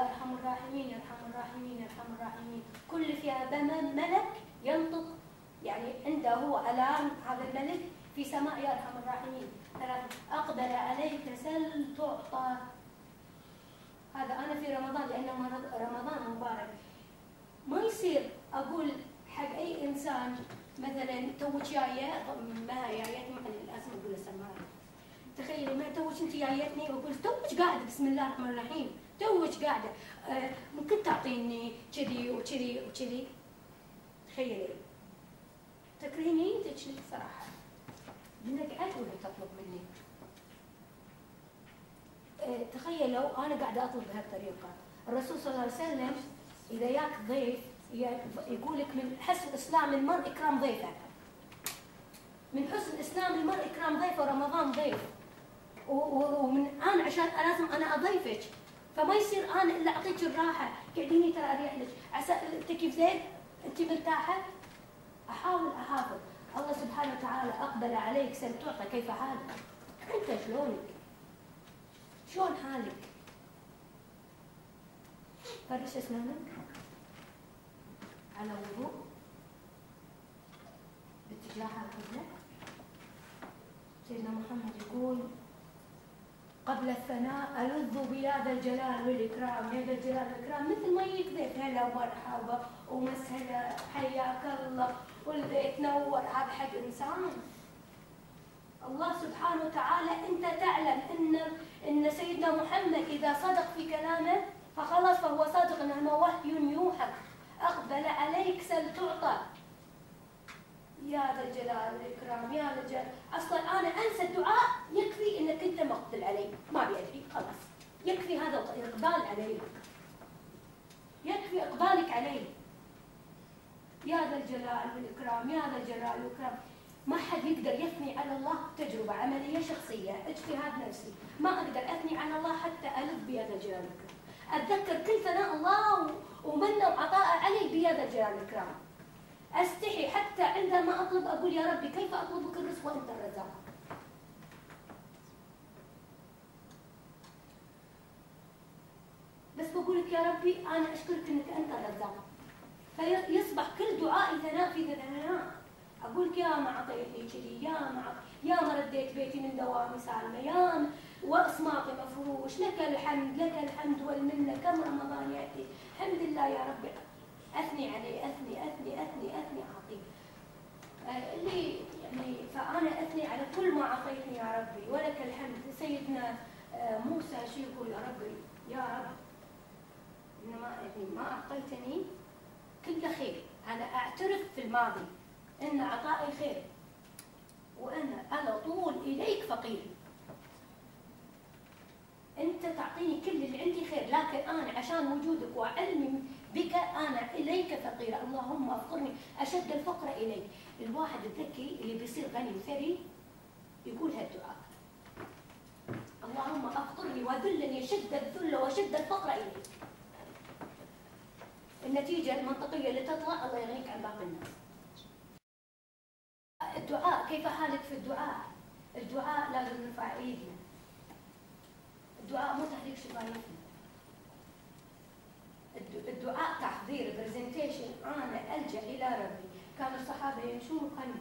أرحم الراحمين، أرحم الراحمين، أرحم الراحمين. كل فيها ملك ينطق، يعني عنده هو ألام هذا الملك في سماء يا أرحم الراحمين. أقبل عليك سل تعطى. هذا أنا في رمضان، لأنه رمضان مبارك. ما يصير أقول حق أي إنسان مثلا توك جاية، ما جايتني لازم أقول السماء. تخيلي ما توك أنت جايتني وأقول توك قاعدة بسم الله الرحمن الرحيم، توك قاعدة، ممكن تعطيني كذي وكذي وكذي. تخيلي تكرهيني أنت صراحة، بدك أقول تطلب مني. تخيل لو أنا قاعدة أطلب بهالطريقة. الرسول صلى الله عليه وسلم إذا ياك ضيف يقول لك من حسن إسلام المرء إكرام ضيفه. من حسن إسلام المرء إكرام ضيفه. رمضان ضيف، ومن أنا عشان لازم أنا أضيفك، فما يصير أنا إلا أعطيك الراحة. قاعديني ترى أريح لك، عسى أنت كيف زين، أنت مرتاحة. أحاول أحافظ. الله سبحانه وتعالى أقبل عليك سل تعطى. كيف حالك؟ أنت شلونك؟ شلون حالك؟ فرش أسنانك على وضوء باتجاه القبلة. سيدنا محمد يقول قبل الثناء ألذ بيا ذا الجلال والإكرام. يا ذا الجلال والإكرام مثل ما يكذب هلا ومرحبا ومسهلا حياك الله والبيت نور. هذا حق إنسان. الله سبحانه وتعالى أنت تعلم إن سيدنا محمد إذا صدق في كلامه فخلاص فهو صادق، إنما وحي يوحى. أقبل عليك سل تعطى. يا ذا الجلال والإكرام، يا ذا الجلال. أصلا أنا أنسى الدعاء، يكفي إنك أنت مقبل علي، ما بيدري خلاص، يكفي هذا الإقبال علي، يكفي إقبالك علي. يا ذا الجلال والإكرام، يا ذا الجلال والإكرام. ما حد يقدر يثني على الله. تجربة عملية شخصية، اجتهاد نفسي. ما أقدر أثني على الله حتى ألذ بيا ذا الجلال والإكرام. أتذكر كل ثناء الله ومنه وعطاء علي بيا ذا الجلال والإكرام. أستحي حتى عندما أطلب أقول يا ربي كيف أطلبك الرزق وأنت الرزاق. بس بقول لك يا ربي أنا أشكرك إنك أنت الرزاق. فيصبح كل دعائي ثناء في ثناء. أقول لك يا ما أعطيتني كذي، يا ما رديت بيتي من دوامي سالمة، يا وأصماطي مفروش. لك الحمد، لك الحمد والمنة. كم رمضان يأتي، الحمد لله يا ربي. أثني عليه، أثني أثني أثني أثني أعطيه. اللي يعني فأنا أثني على كل ما أعطيتني يا ربي ولك الحمد. سيدنا موسى شو يقول يا ربي، يا رب إنما يعني ما أعطيتني كل خير. أنا أعترف في الماضي إن عطائي خير، وأنا على طول إليك فقير. أنت تعطيني كل اللي عندي خير، لكن أنا عشان وجودك وعلمي بك أنا إليك فقيرة. اللهم أفقرني أشد الفقر إليك. الواحد الذكي اللي بيصير غني وثري يقول هالدعاء، اللهم أفقرني وذلني شد الذل وشد الفقر إليك. النتيجة المنطقية اللي تطلع الله يغنيك عن باقي الناس. الدعاء، كيف حالك في الدعاء؟ الدعاء لازم نرفع ايدنا. الدعاء مو تحريك شفايفنا. الدعاء تحضير برزنتيشن. انا الجا الى ربي. كان الصحابه يمشون وكان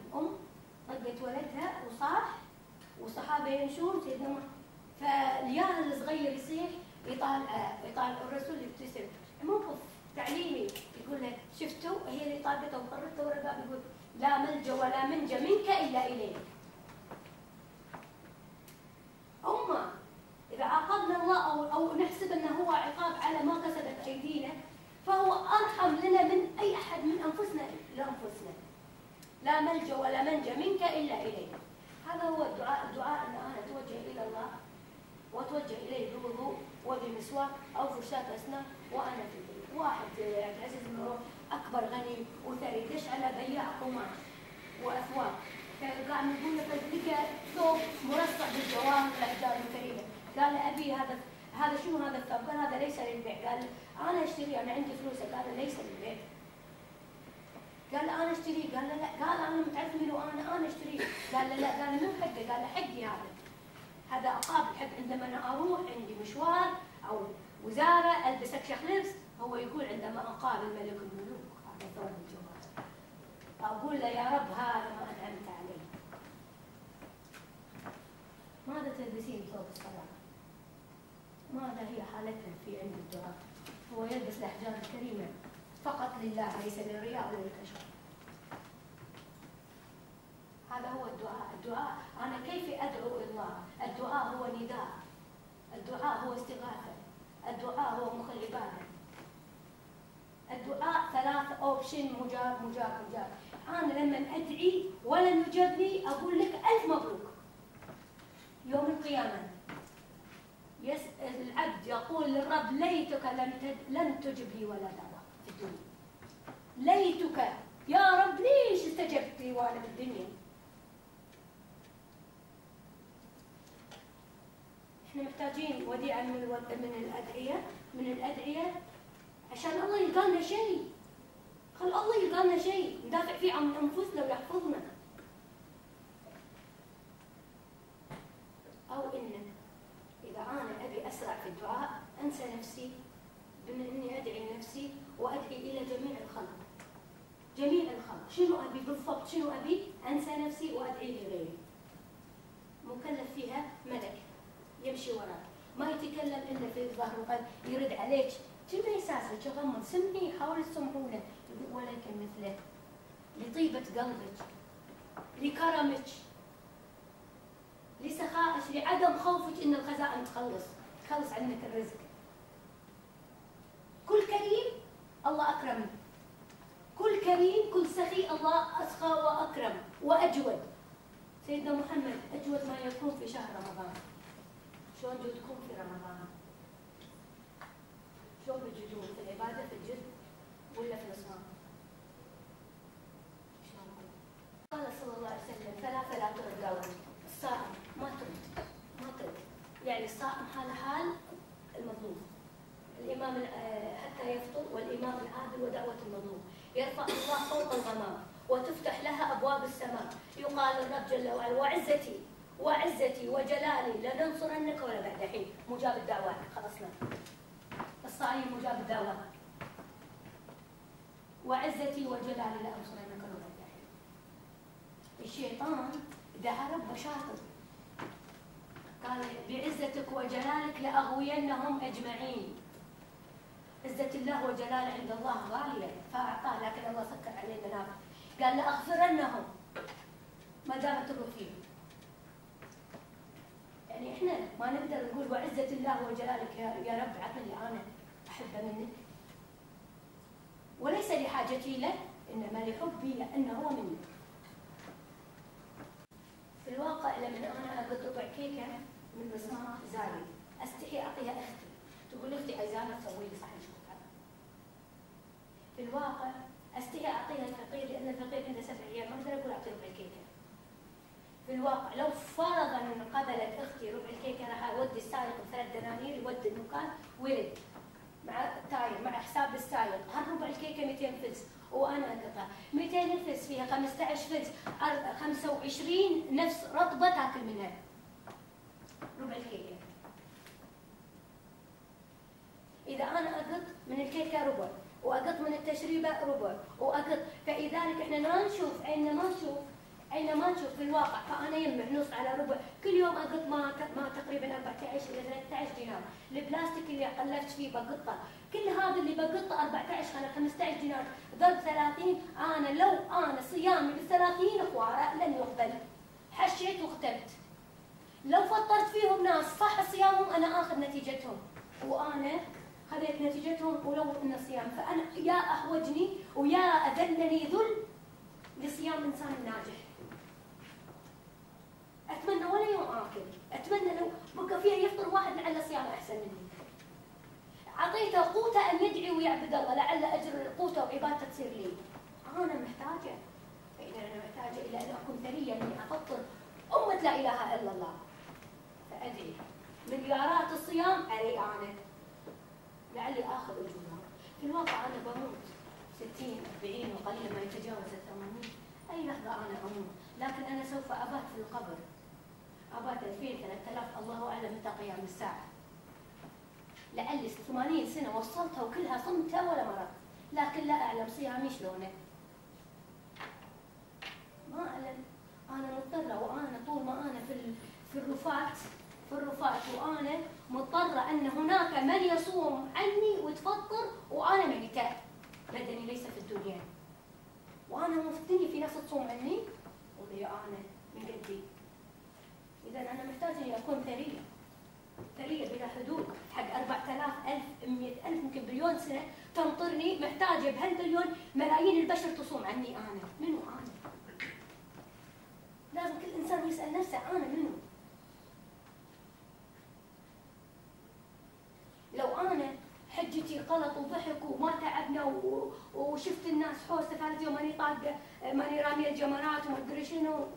طقت ولدها وصاح، والصحابه يمشون سيدنا فالياهل الصغير يصيح يطالع الرسول يبتسم. موقف تعليمي يقول لك شفتوا هي اللي طاقته وقرته ورقه. يقول لا ملجا ولا منجا منك الا اليك. أمة إذا عاقبنا الله أو نحسب أنه هو عقاب على ما كسبت أيدينا، فهو أرحم لنا من أي أحد من أنفسنا لأنفسنا. لا ملجأ ولا منجا منك إلا إليك. هذا هو الدعاء. الدعاء أن أنا أتوجه إلى الله وأتوجه إليه بوضوء وبمسواك أو فرشاة أسنان وأنا في البيت. واحد عبد العزيز بن روح أكبر غني وثري دش على بياع قماش وأثواب، قاعد نقول له لقى ثوب مرصع بالجواهر والاحجار الكريمه. قال له ابي هذا شنو هذا الثوب؟ قال هذا ليس للبيع. قال انا اشتريه، انا عندي فلوسه. قال ليس للبيع. قال انا اشتريه. قال لا. قال انا متعرف منه انا اشتريه. قال لا. قال مو حقه. قال حقي هذا اقابل حق عندما انا اروح عندي مشوار او وزاره البس اكشخ لبس، هو يقول عندما اقابل ملك الملوك هذا ثوب الجوهر اقول له يا رب هذا ما انعمت عليه. ماذا تلبسين ثوب الصلاه؟ ماذا هي حالتنا في عند الدعاء؟ هو يلبس الاحجار الكريمه فقط لله، ليس للرياء ولا للكشف. هذا هو الدعاء. الدعاء انا كيف ادعو الله؟ الدعاء هو نداء، الدعاء هو استغاثه، الدعاء هو مخ العباده. الدعاء ثلاث اوبشن، مجاب مجاب مجاب. انا لما ادعي ولم يجبني اقول لك الف مبروك. يوم القيامه يسأل العبد يقول للرب ليتك لم تجب لي ولا دعوة في الدنيا. ليتك يا رب ليش استجبت لي وانا في الدنيا؟ احنا محتاجين وديعة من الأدعية عشان الله يلقى لنا شيء. خل الله يلقى لنا شيء ندافع فيه عن أنفسنا ويحفظنا. أو إنك إذا أنا أبي أسرع في الدعاء أنسى نفسي بما إني أدعي لنفسي وأدعي إلى جميع الخلق. جميع الخلق، شنو أبي بالضبط؟ شنو أبي؟ أنسى نفسي وأدعي لغيري. مكلف فيها ملك يمشي وراك، ما يتكلم إلا في الظهر وقلب، يرد عليك كما يساسك يغمض، سمعي حاول تسمعونه، ولكن مثله لطيبة قلبك، لكرمك، لسخائك، لعدم خوفك ان الخزائن تخلص عنك الرزق. كل كريم الله اكرم، كل كريم كل سخي الله اسخى واكرم واجود. سيدنا محمد اجود ما يكون في شهر رمضان. شلون جودكم في رمضان؟ شلون بتجدون في العباده، في الجد ولا في الصوم؟ قال صلى الله عليه وسلم ثلاثه لا ترد الصائم ما ترد، يعني الصائم حال المظلوم، الامام حتى يفطر، والامام العادل ودعوه المظلوم. يرفع الله فوق الغمام وتفتح لها ابواب السماء، يقال الرب جل وعلا وعزتي وجلالي لننصرنك ولا بعد حين. مجاب الدعوات، خلصنا. الصائم مجاب الدعوات. وعزتي وجلالي لانصرنك ولا بعد حين. الشيطان دعا ربه شاطر، قال بعزتك وجلالك لأغوينهم أجمعين. عزة الله وجلاله عند الله غالية فأعطاه، لكن الله سكر عليه منافع، قال لأغفرنهم ما دامت الروح فيهم. يعني احنا ما نقدر نقول وعزة الله وجلالك يا رب عطني اللي أنا أحبه منك، وليس لحاجتي له إنما لحبي لأنه هو منك. في الواقع لما انا اقطع كيكه من بصمه زايد استحي اعطيها اختي، تقول اختي عايزانا تسوي لي صحن شوكولاته. في الواقع استحي اعطيها الفقير لان الفقير عنده 7 ايام، ما اقدر اقول اعطي ربع الكيكه. في الواقع لو فرضا ان قبلت اختي ربع الكيكه راح اودي السائق ب3 دنانير يودي المكان ورد مع التاير مع حساب السائق، هالربع الكيكه 200 فلس وانا اقطع 200 فلس فيها 15 فلس 25 نفس رطبه تاكل منها ربع الكيكه. اذا انا اقط من الكيكه ربع واقط من التشريبه ربع واقط، فلذلك احنا ما نشوف اينما نشوف في الواقع. فانا يمه نص على ربع كل يوم اقط ما تقريبا 14 الى 13 دينار. البلاستيك اللي قلفت فيه بقطه، كل هذا اللي بقطه 14 خلال 15 دينار ضرب 30. انا لو انا صيامي بال30 اخواره لن يقبل، حشيت واختبت. لو فطرت فيهم ناس صح صيامهم انا اخذ نتيجتهم، وانا خذيت نتيجتهم ولو ان صيام. فانا يا احوجني ويا اذلني ذل لصيام انسان ناجح. اتمنى ولا يوم اكل، اتمنى لو بقى فيها يفطر واحد لعل صيامه احسن مني. اعطيته قوته ان يدعي ويعبد الله لعل اجر قوته وعبادته تصير لي. انا محتاجه، فاذا انا محتاجه الى ان اكون ثريه اني افطر امه لا اله الا الله، فادعي مليارات الصيام علي انا لعلي اخذ اجورها. في الواقع انا بموت 60 40 وقليلا ما يتجاوز 80، اي لحظه انا اموت، لكن انا سوف ابات في القبر، ابات 2000 3000 الله اعلم متى قيام الساعه. لعلي 80 سنة وصلتها وكلها صمتها ولا مرض، لكن لا أعلم صيامي شلونه. ما أعلم، أنا مضطرة، وأنا طول ما أنا في الرفات وأنا مضطرة أن هناك من يصوم عني وتفطر وأنا ميتة، بدني ليس في الدنيا، وأنا مفتني في ناس تصوم عني وضيع أنا من قدي. إذا أنا محتاجة إني أكون ثرية بلا حدود حق 4000 1000 100000 يمكن بليون سنة تنطرني، محتاجة بهالبليون ملايين البشر تصوم عني. أنا منو أنا؟ لازم كل إنسان يسأل نفسه أنا منو؟ لو أنا حجتي غلط وضحك وما تعبنا وشفت الناس حوسه ثالث يوم ماني طاقه، ماني راميه الجمرات وما ادري شنو،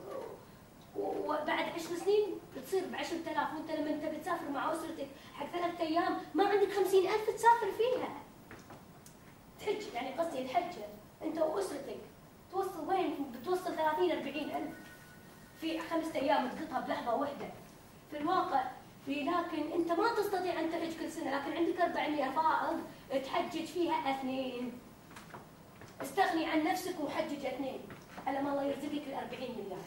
وبعد 10 سنين بتصير ب 10000، وانت لما انت بتسافر مع اسرتك حق 3 ايام ما عندك 50,000 تسافر فيها. تحج يعني قصدي الحجه انت واسرتك توصل وين؟ بتوصل 30 40,000 في 5 ايام تقطها بلحظه واحده. في الواقع لكن انت ما تستطيع ان تحج كل سنه، لكن عندك 400 فائض تحجج فيها 2. استغني عن نفسك وحجج 2 على ما الله يرزقك ال 40 مليار.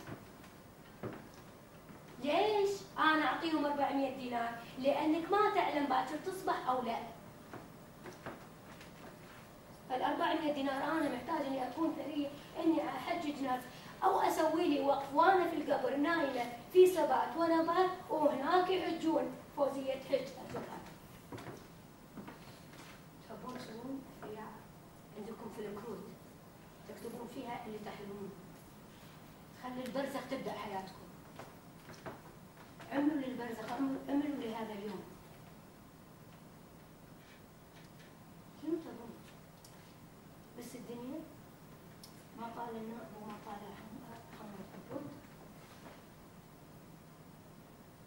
ليش؟ انا اعطيهم 400 دينار لانك ما تعلم باكر تصبح او لا. فال 400 دينار انا محتاج اني اكون ثريه، اني احجج ناس او اسوي لي وقف وانا في القبر نايمه في ثبات ونبات وهناك يحجون فوزيه حج الزكاه. تحبون تسوون اشياء عندكم في الكروت تكتبون فيها اللي تحلمون، خلي البرزخ تبدا حياتكم. عملوا للبرزخ، عملوا لهذا اليوم. شنو تبون؟ بس الدنيا ما طال النار وما طال حمر الحبوب.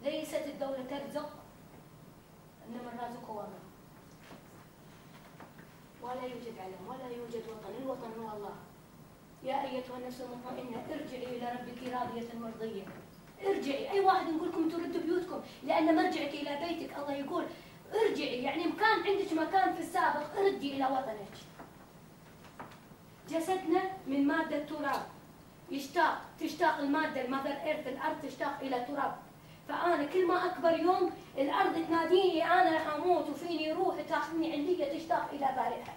ليست الدولة ترزق، إنما الرازق هو الله. ولا يوجد علم ولا يوجد وطن، الوطن هو الله. يا أيتها النفس المطمئنة ارجعي إلى ربك راضية مرضية. ارجعي، أي واحد نقول لكم تردوا بيوتكم لأن مرجعك إلى بيتك. الله يقول ارجعي، يعني كان عندك مكان في السابق ردي إلى وطنك. جسدنا من مادة تراب، تشتاق المادة المذر ايرث، الأرض تشتاق إلى تراب. فأنا كل ما أكبر يوم الأرض تناديني أنا راح أموت وفيني روح تاخذني عندي تشتاق إلى بارئها.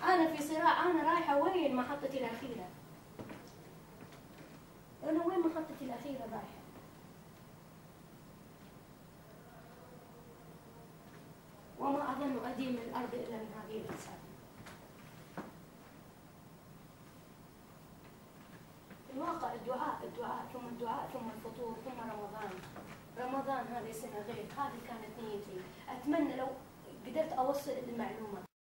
أنا في صراع، أنا رايحة وين محطتي الأخيرة؟ أنا وين محطتي الأخيرة رايحة؟ وما أظن أدين الأرض إلا من هذه الإنسان. في الواقع الدعاء ثم الدعاء ثم الفطور ثم رمضان هذه سنة غير، هذه كانت نيتي. أتمنى لو قدرت أوصل المعلومة.